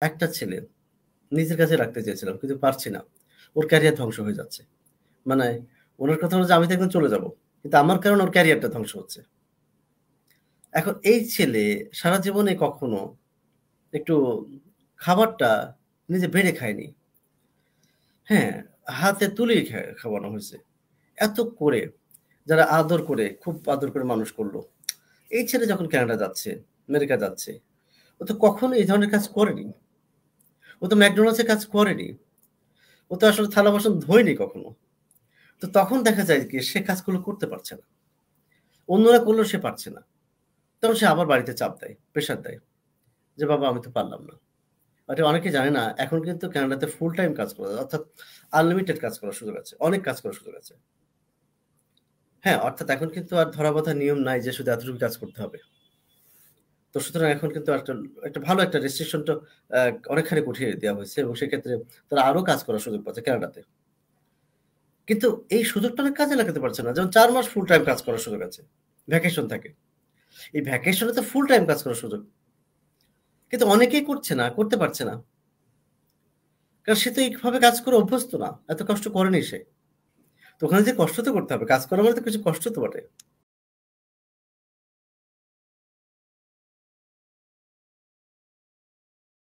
একটা ছেলে নিজের কাছে রাখতে চেয়েছিলাম কিন্তু পারছি না। ওর ক্যারিয়ার ধ্বংস হয়ে যাচ্ছে। মানে উনার কথা হলো যে আমি তো একদিন চলে যাবো। কিন্তু আমার কারণে ওর ক্যারিয়ারটা ধ্বংস হচ্ছে। এখন এই ছেলে সারা জীবনে কখনো একটু খাবারটা নিজে বেড়ে খায়নি। হ্যাঁ, হাতে তুলেই খাওয়ানো হইছে। এত করে যারা আদর করে, খুব আদর করে মানুষ করলো। এই ছেলে যখন কানাডা যাচ্ছে, আমেরিকা যাচ্ছে, ও তো কখনো এই ধরনের কাজ করেনি। ও তো ম্যাকডোনাল্ডস এ কাজ করেনি। ও তো আসলে থালা-বাসন ধোয়নি কখনো। তো তখন দেখা যায় কি সে কাজগুলো করতে পারছে না। অন্যরা করলেও সে পারছে না। তখন সে আবার বাড়িতে চাপ দেয়, প্রেশার দেয় যে, "বাবা আমি তো পারলাম না।" এটা অনেকে জানে না এখন কিন্তু কানাডাতে ফুল টাইম কাজ করা যায়। অর্থাৎ আনলিমিটেড কাজ করার সুযোগ আছে। অনেক কাজ করার সুযোগ আছে। হ্যাঁ, অর্থাৎ এখন কিন্তু আর ধরা-বাঁধা নিয়ম নাই যে শুধু এতটুকু কাজ করতে হবে। তো সুতরাং এখন কিন্তু একটা ভালো একটা রেস্ট্রিকশনটা আ অনেকখানি উঠিয়ে দেওয়া হয়েছে এবং সেক্ষেত্রে তারা আরো কাজ করার সুযোগ পাচ্ছে কানাডাতে। কিন্তু এই সুযোগটা অনেক কাজে লাগাতে পারছে না। যেমন ৪ মাস ফুল টাইম কাজ করার সুযোগ আছে। ভ্যাকেশন থাকে। এই ভ্যাকেশনে তো ফুল টাইম কাজ করার সুযোগ। কিন্তু অনেকেই করছে না, করতে পারছে না। কারণ সে তো এইভাবে কাজ করে অভ্যস্ত না। এত কষ্ট করেনি সে। তো ওখানে যে কষ্ট তো করতে হবে। কাজ করা মানে তো কিছু কষ্ট তো বটে।